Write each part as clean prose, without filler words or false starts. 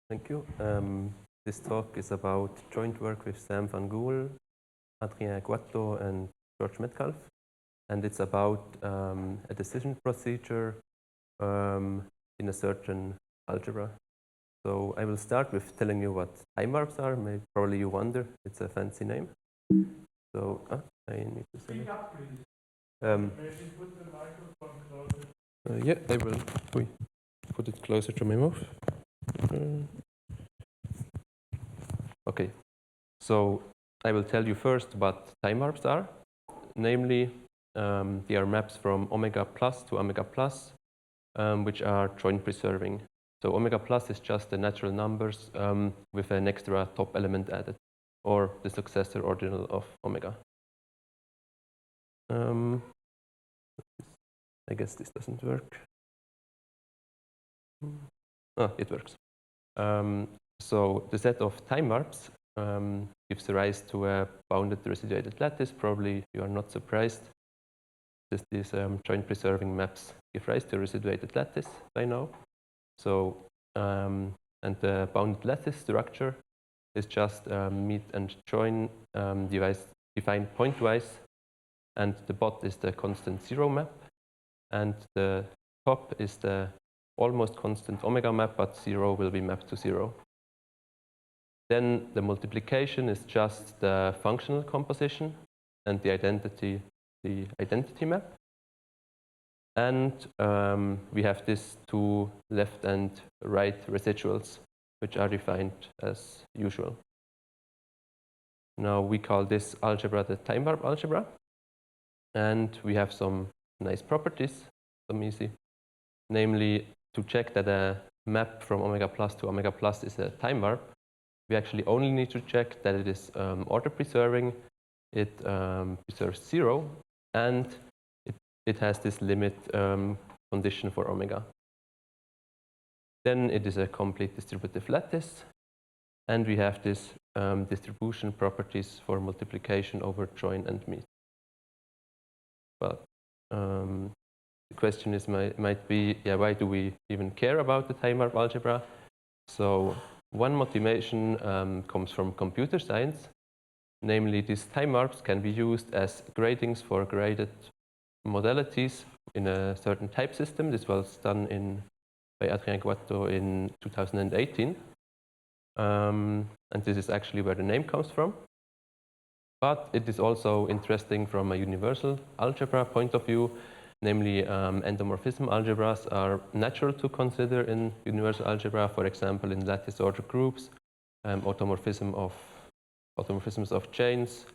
Thank you. This talk is about joint work with Sam van Gool, Adrien Guatto, and George Metcalfe. And it's about a decision procedure in a certain algebra. So I will start with telling you what time warps are. Maybe probably you wonder. It's a fancy name. So I need to say Speak up, please. Maybe put the microphone closer. yeah, I will put it closer to my mouth. Okay, so I will tell you first what time warps are. Namely, they are maps from omega plus to omega plus, which are joint preserving. So omega plus is just the natural numbers with an extra top element added, or the successor ordinal of omega. I guess this doesn't work. It works. So the set of time warps gives rise to a bounded residuated lattice. Probably you are not surprised. Just these joint preserving maps give rise to a residuated lattice by now. So and the bounded lattice structure is just meet and join defined pointwise, and the bot is the constant zero map, and the top is the almost constant omega map, but zero will be mapped to zero. Then the multiplication is just the functional composition and the identity map. And we have these two left and right residuals, which are defined as usual. Now we call this algebra the time warp algebra. And we have some nice properties, some easy. Namely, to check that a map from omega plus to omega plus is a time warp, we actually only need to check that it is order preserving, it preserves zero, and it has this limit condition for omega. Then it is a complete distributive lattice, and we have this distribution properties for multiplication over join and meet. But the question is might be, why do we even care about the time warp algebra? So one motivation comes from computer science. Namely, these time warps can be used as gradings for graded modalities in a certain type system. This was done by Adrien Guatto in 2018. And this is actually where the name comes from. But it is also interesting from a universal algebra point of view. Namely, endomorphism algebras are natural to consider in universal algebra, for example, in lattice order groups, automorphisms of chains,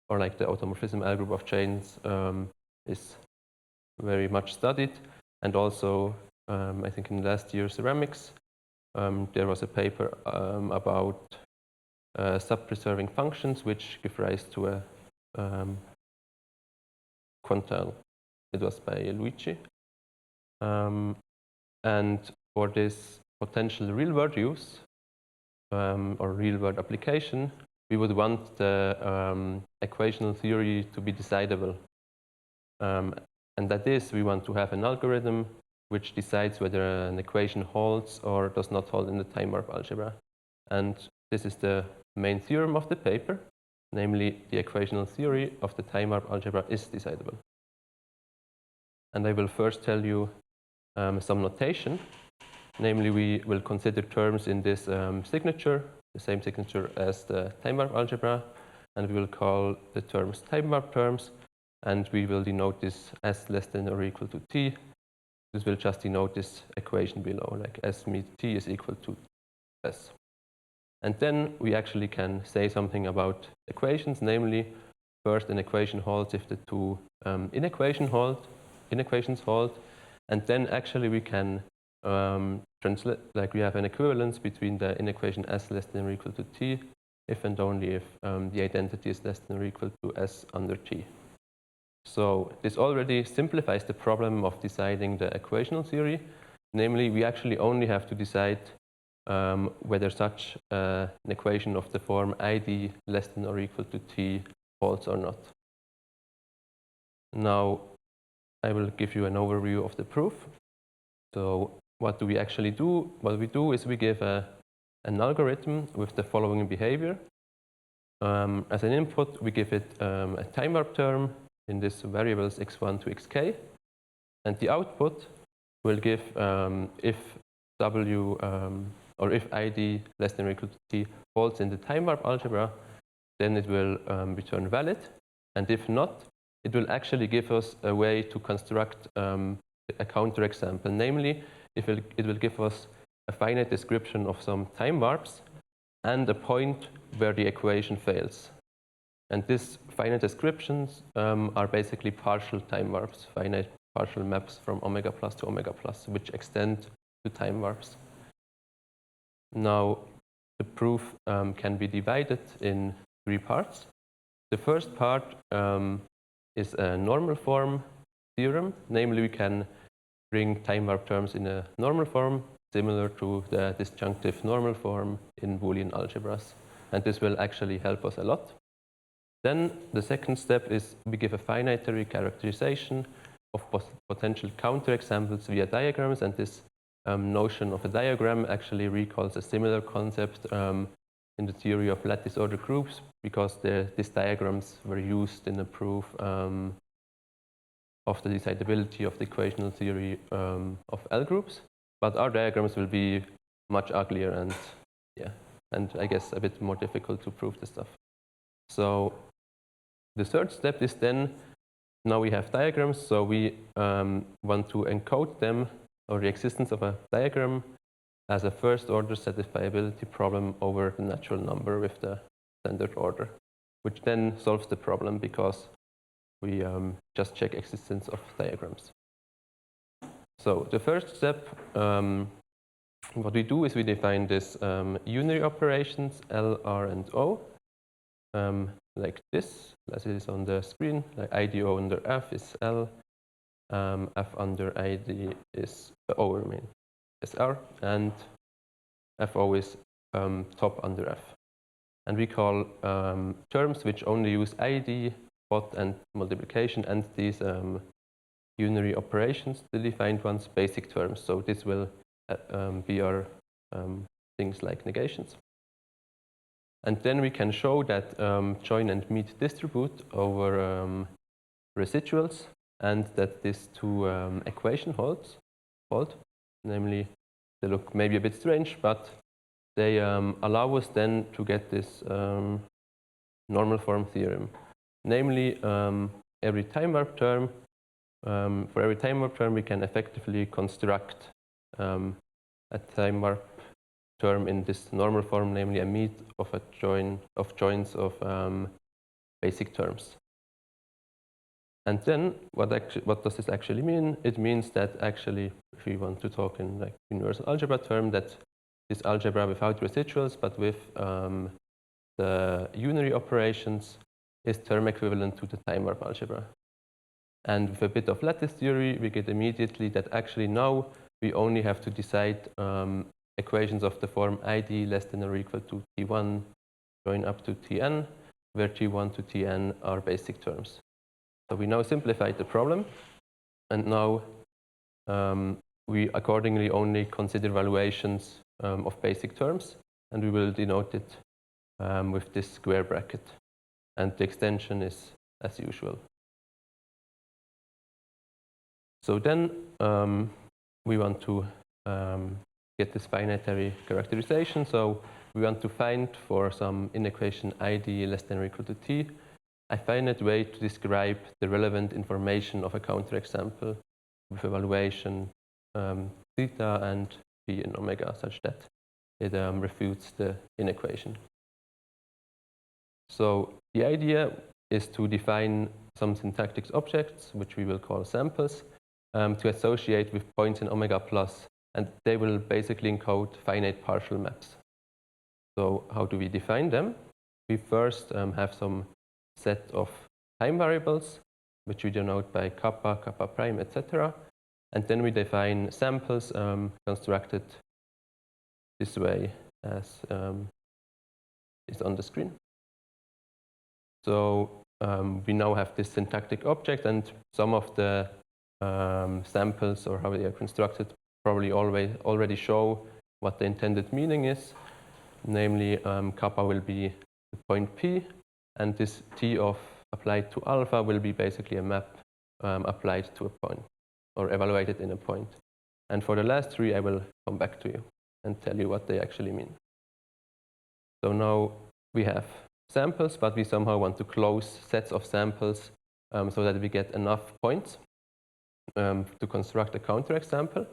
or like the automorphism L group of chains is very much studied. And also, I think in last year's ceramics, there was a paper about sub-preserving functions which give rise to a quantile. It was by Luigi. And for this potential real-world use or real-world application, we would want the equational theory to be decidable. And that is, we want to have an algorithm which decides whether an equation holds or does not hold in the time warp algebra. And this is the main theorem of the paper, namely the equational theory of the time warp algebra is decidable. And I will first tell you some notation. Namely, we will consider terms in this signature, the same signature as the time warp algebra, and we will call the terms time warp terms, and we will denote this as less than or equal to t. This will just denote this equation below, like s meet t is equal to s. And then we actually can say something about equations, namely, first an equation holds if the two inequations hold, and then actually we can translate, like we have an equivalence between the inequation s less than or equal to t, if and only if the identity is less than or equal to s under t. So this already simplifies the problem of deciding the equational theory. Namely, we actually only have to decide whether such an equation of the form id less than or equal to t holds or not. Now, I will give you an overview of the proof. So what do we actually do? What we do is we give a an algorithm with the following behavior. As an input, we give it a time warp term in this variables x1 to xk, and the output will give if w or if id less than or equal to t falls in the time warp algebra, then it will return valid, and if not, it will actually give us a way to construct a counterexample. Namely, it will give us a finite description of some time warps and a point where the equation fails. And these finite descriptions are basically partial time warps, finite partial maps from omega plus to omega plus, which extend to time warps. Now, the proof can be divided in 3 parts. The first part is a normal form theorem. Namely, we can bring time warp terms in a normal form, similar to the disjunctive normal form in Boolean algebras. And this will actually help us a lot. Then the second step is we give a finitary characterization of potential counterexamples via diagrams, and this notion of a diagram actually recalls a similar concept in the theory of lattice order groups, because these diagrams were used in the proof of the decidability of the equational theory of L groups. But our diagrams will be much uglier and I guess a bit more difficult to prove this stuff. So the third step is then, now we have diagrams, so we want to encode them, or the existence of a diagram, as a first order satisfiability problem over the natural number with the standard order, which then solves the problem because we just check existence of diagrams. So the first step, what we do is we define this unary operations L, R, and O, like this, as it is on the screen. Like IDO under F is L, F under ID is O, is R, and FO is top under F. And we call terms which only use ID, bot, and multiplication, and these unary operations, the defined ones, basic terms. So this will be our things like negations. And then we can show that join and meet distribute over residuals, and that these 2 equation hold. Namely, they look maybe a bit strange, but they allow us then to get this normal form theorem. Namely, every time warp term, for every time warp term, we can effectively construct a time warp term in this normal form, namely a meet of a joins of basic terms. And then, what does this actually mean? It means that actually, if we want to talk in like universal algebra term, that this algebra without residuals but with the unary operations is term equivalent to the time warp algebra. And with a bit of lattice theory, we get immediately that actually now we only have to decide equations of the form ID less than or equal to T1 join up to Tn, where T1 to Tn are basic terms. So we now simplified the problem, and now we accordingly only consider valuations of basic terms, and we will denote it with this square bracket. And the extension is as usual. So then we want to get this finitary characterization. So we want to find for some inequation ID less than or equal to t a finite way to describe the relevant information of a counterexample with evaluation theta and p in omega, such that it refutes the inequation. So the idea is to define some syntactic objects, which we will call samples, to associate with points in omega plus, and they will basically encode finite partial maps. So how do we define them? We first have some set of time variables, which we denote by kappa, kappa prime, etc. And then we define samples constructed this way, as is on the screen. So we now have this syntactic object, and some of the samples, or how they are constructed, probably already show what the intended meaning is. namely kappa will be the point P, and this T of applied to alpha will be basically a map applied to a point, or evaluated in a point. And for the last three, I will come back to you and tell you what they actually mean. So now we have samples, but we somehow want to close sets of samples so that we get enough points to construct a counterexample.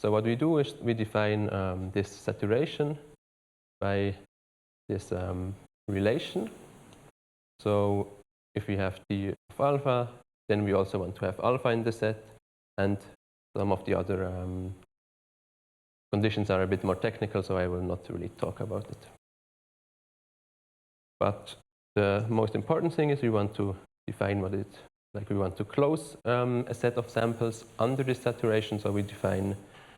So what we do is we define this saturation by this relation. So if we have T of alpha, then we also want to have alpha in the set, and some of the other conditions are a bit more technical, so I will not really talk about it. But the most important thing is we want to define what it, like we want to close a set of samples under this saturation. So we define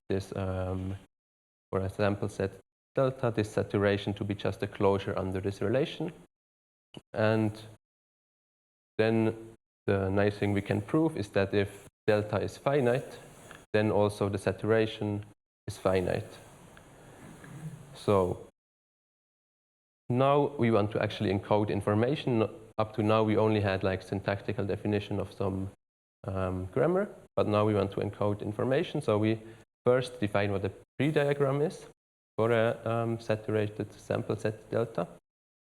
this for a sample set delta, this saturation to be just a closure under this relation. And then the nice thing we can prove is that if delta is finite, then also the saturation is finite. So now we want to actually encode information. Up to now we only had like syntactical definition of some grammar, but now we want to encode information. So we first define what a pre-diagram is for a saturated sample set delta.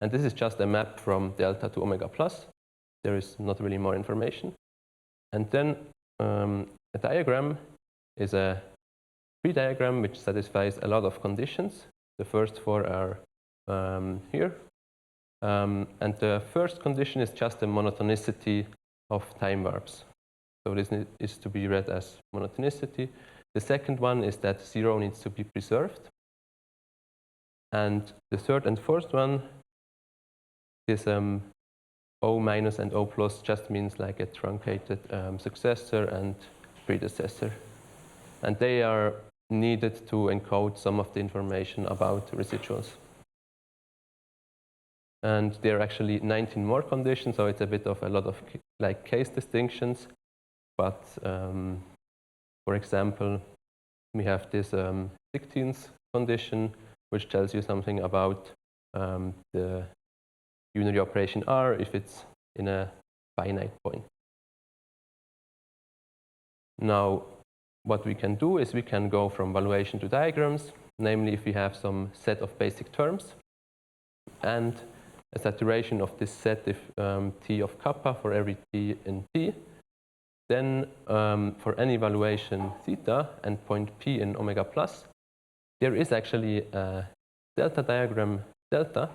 And this is just a map from delta to omega plus. There is not really more information. And then a diagram is a pre-diagram which satisfies a lot of conditions. The first four are here. And the first condition is just the monotonicity of time warps. So this is to be read as monotonicity. The second one is that 0 needs to be preserved. And the third and fourth one is O minus and O plus just means like a truncated successor and predecessor. And they are needed to encode some of the information about residuals. And there are actually 19 more conditions, so it's a bit of a lot of like case distinctions. But for example, we have this 16th condition, which tells you something about the unary operation R if it's in a finite point. Now, what we can do is we can go from valuation to diagrams, namely if we have some set of basic terms and a saturation of this set if T of kappa for every T in T. Then for any valuation theta and point P in omega plus, there is actually a delta diagram delta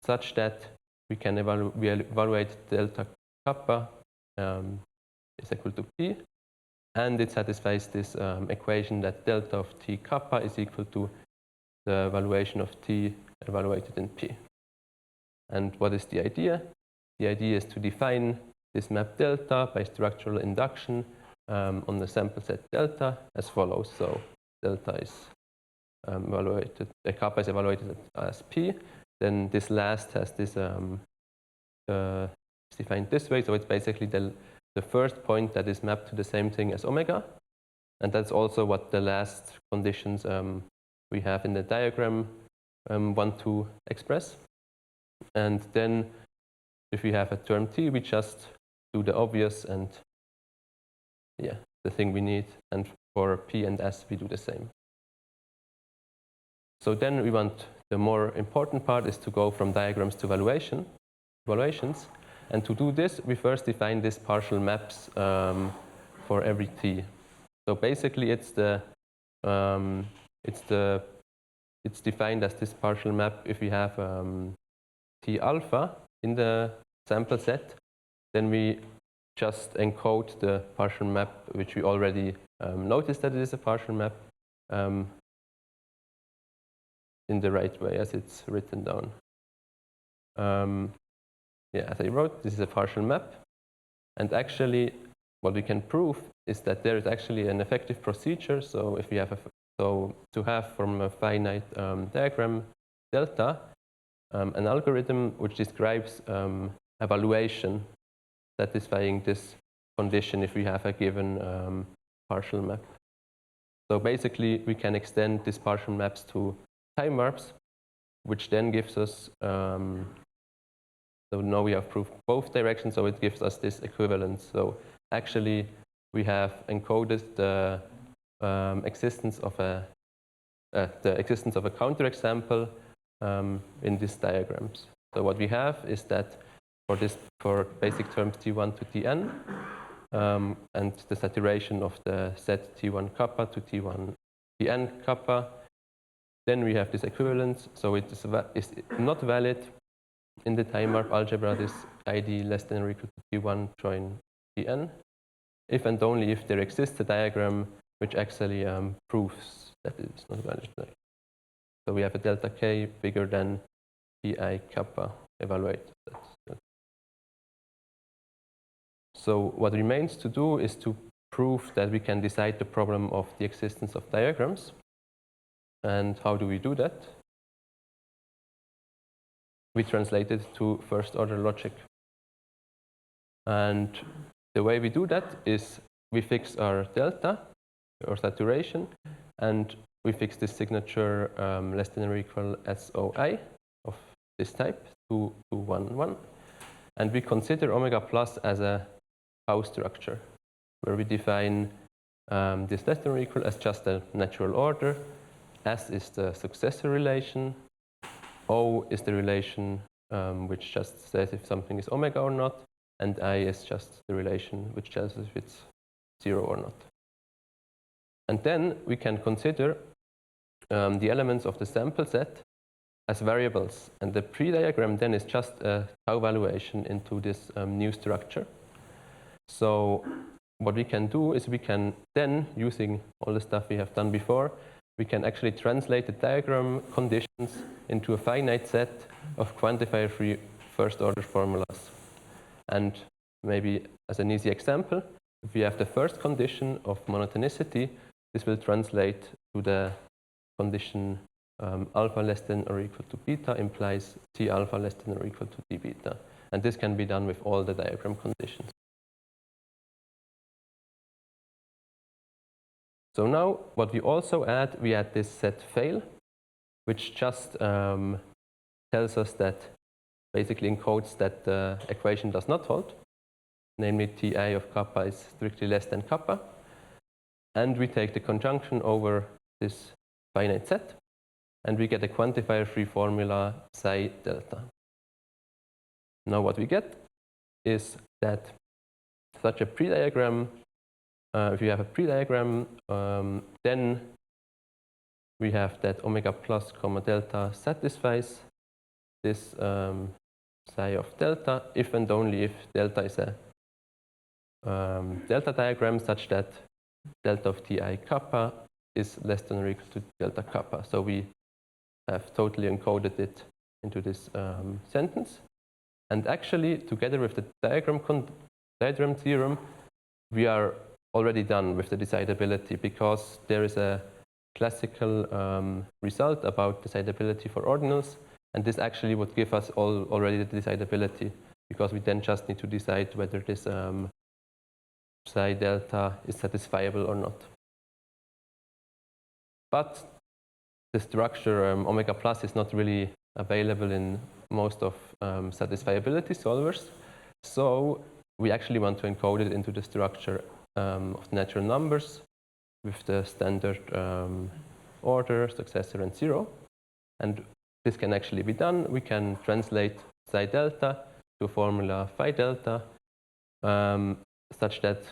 such that we can evaluate delta kappa is equal to P, and it satisfies this equation that delta of T kappa is equal to the valuation of T evaluated in P. And what is the idea? The idea is to define this map delta by structural induction on the sample set delta as follows. So delta is evaluated, kappa is evaluated as P. Then this last has this defined this way. So it's basically the first point that is mapped to the same thing as omega. And that's also what the last conditions we have in the diagram want to express. And then if we have a term T, we just do the obvious and yeah, the thing we need. And for P and S, we do the same. So then we want, the more important part is to go from diagrams to evaluations. And to do this, we first define these partial maps for every T. So basically it's defined as this partial map if we have T alpha in the sample set, then we just encode the partial map, which we already noticed that it is a partial map in the right way as it's written down. Yeah, as I wrote, this is a partial map. And actually, what we can prove is that there is actually an effective procedure. So if we have to have from a finite diagram delta, an algorithm which describes evaluation satisfying this condition if we have a given partial map. So basically, we can extend these partial maps to time warps which then gives us, so now we have proved both directions, so it gives us this equivalence. So actually we have encoded the existence of a counterexample in these diagrams. So what we have is that for basic terms T1 to Tn, and the saturation of the set T1 kappa to T1 Tn kappa, then we have this equivalence. So it is not valid in the time warp algebra, this ID less than or equal to T1 join Tn, if and only if there exists a diagram which actually proves that it is not valid. So we have a delta k bigger than Ti kappa evaluated. So what remains to do is to prove that we can decide the problem of the existence of diagrams. And how do we do that? We translate it to first order logic. And the way we do that is we fix our delta, or saturation, and we fix this signature less than or equal SOI of this type, 2, 2, 1, 1. And we consider omega plus as a house structure, where we define this less than or equal as just a natural order, S is the successor relation, O is the relation which just says if something is omega or not, and I is just the relation which tells us if it's 0 or not. And then we can consider the elements of the sample set as variables, and the pre-diagram then is just a tau valuation into this new structure. So what we can do is we can then, using all the stuff we have done before, we can actually translate the diagram conditions into a finite set of quantifier-free first-order formulas. And maybe as an easy example, if we have the first condition of monotonicity, this will translate to the condition alpha less than or equal to beta implies T alpha less than or equal to T beta. And this can be done with all the diagram conditions. So now what we also add, we add this set fail, which just tells us that, basically encodes that the equation does not hold, namely Ti of kappa is strictly less than kappa. And we take the conjunction over this finite set, and we get a quantifier-free formula psi delta. Now what we get is that such a pre-diagram, if you have a pre-diagram, then we have that omega plus comma delta satisfies this psi of delta if and only if delta is a delta diagram such that delta of Ti kappa is less than or equal to delta kappa. So we have totally encoded it into this sentence. And actually, together with the diagram theorem, we are already done with the decidability, because there is a classical result about decidability for ordinals, and this actually would give us already the decidability, because we then just need to decide whether this psi delta is satisfiable or not. But the structure omega plus is not really available in most of satisfiability solvers, so we actually want to encode it into the structure of natural numbers with the standard order, successor, and 0. And this can actually be done. We can translate psi delta to a formula phi delta such that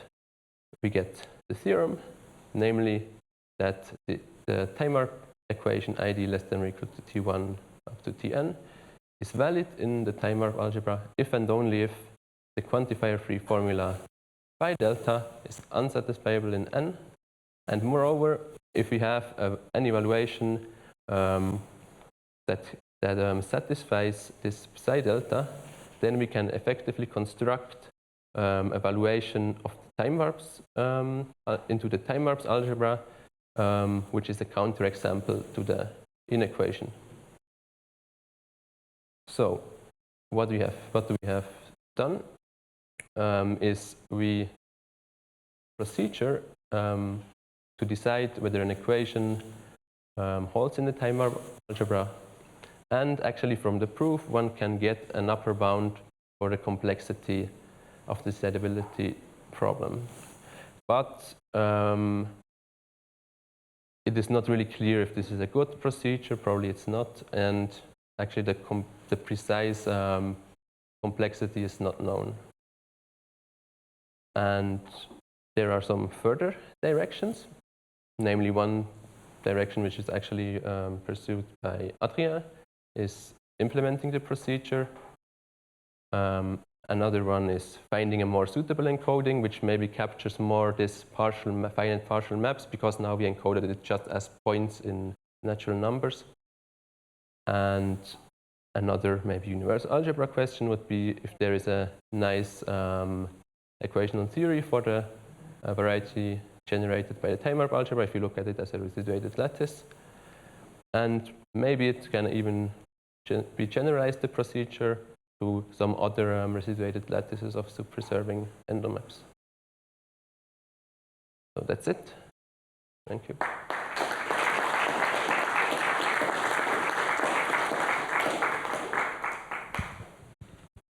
we get the theorem, namely that the time warp equation ID less than or equal to T1 up to Tn is valid in the time warp algebra if and only if the quantifier-free formula phi delta is unsatisfiable in n, and moreover, if we have an evaluation that satisfies this psi delta, then we can effectively construct evaluation of the time warps into the time warps algebra, which is a counterexample to the inequation. So what do we have done is we procedure to decide whether an equation holds in the time warp algebra, And actually from the proof, one can get an upper bound for the complexity of the decidability problem. But it is not really clear if this is a good procedure, probably it's not, and actually the precise complexity is not known. And there are some further directions, namely one direction which is actually pursued by Adrien is implementing the procedure. Another one is finding a more suitable encoding, which maybe captures more this finite partial maps, because now we encoded it just as points in natural numbers. And another maybe universal algebra question would be if there is a nice equational theory for the variety generated by the time-warp algebra, if you look at it as a residuated lattice. And maybe it can even be generalized, the procedure, to some other residuated lattices of preserving endomaps. So that's it. Thank you.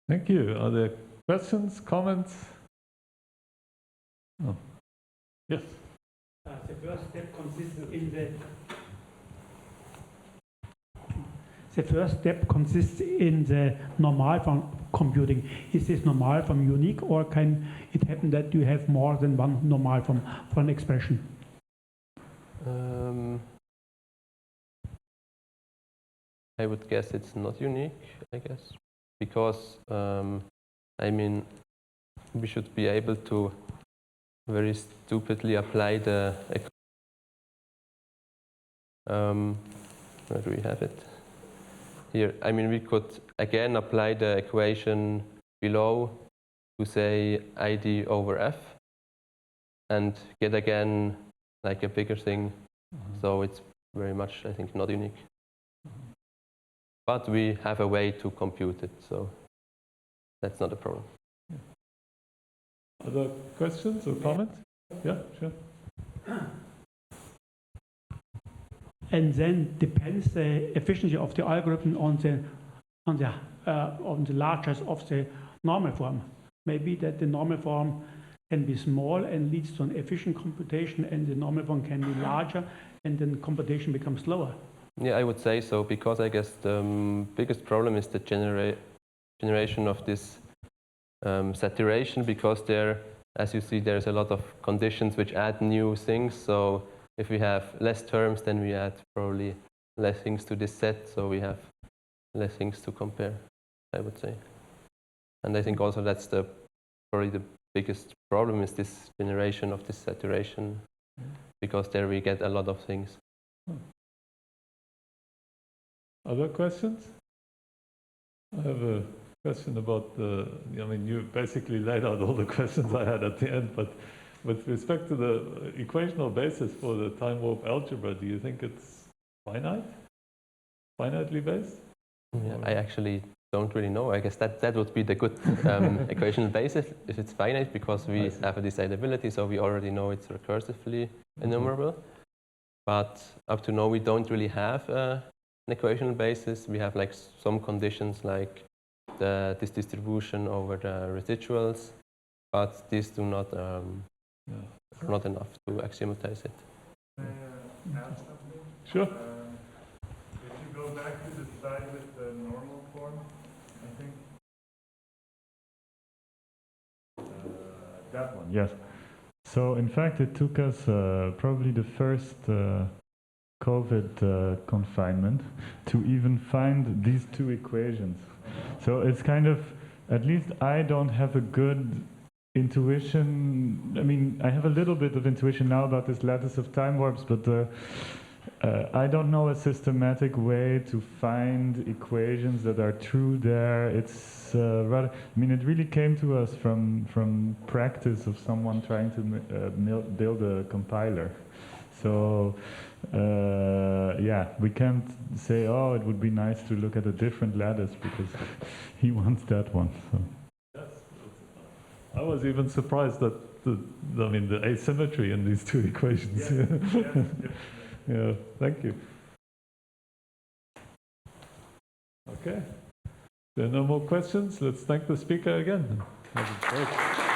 Thank you. Are there questions, comments? Oh. Yes. The first step consists in the normal form computing. Is this normal form unique, or can it happen that you have more than one normal form for an expression? I would guess it's not unique, I guess, because I mean, we should be able to very stupidly apply the where do we have it? Here, I mean, we could again apply the equation below to say ID over F and get again like a bigger thing. So it's very much, I think, not unique. But we have a way to compute it, so that's not a problem. Other questions or comments? Yeah, sure. And then depends the efficiency of the algorithm on the largest of the normal form. Maybe that the normal form can be small and leads to an efficient computation, and the normal form can be larger, and then computation becomes slower. Yeah, I would say so, because I guess the biggest problem is the generation of this saturation, because there, as you see, there's a lot of conditions which add new things. So if we have less terms, then we add probably less things to this set, so we have less things to compare, I would say. And I think also that's probably the biggest problem, is this generation of this saturation, because there we get a lot of things. Other questions? I have a question about I mean, you basically laid out all the questions I had at the end, but with respect to the equational basis for the time warp algebra, do you think it's finite? Finitely based? Yeah, I actually don't really know. I guess that would be the good equational basis if it's finite, because we have a decidability, so we already know it's recursively enumerable. But up to now, we don't really have an equational basis. We have like some conditions, like this distribution over the residuals, but these do not are not enough to axiomatize it. Sure. If you go back to the slide with the normal form, I think that one. Yes. So in fact, it took us probably the first COVID confinement to even find these two equations. So it's kind of, at least I don't have a good intuition. I mean, I have a little bit of intuition now about this lattice of time warps, but I don't know a systematic way to find equations that are true there. It's rather, I mean, it really came to us from practice of someone trying to build a compiler. So yeah, we can't say, oh, it would be nice to look at a different lattice because he wants that one. So. I was even surprised that the asymmetry in these two equations. Yes. Yeah, thank you. Okay. There are no more questions. Let's thank the speaker again. Have a break.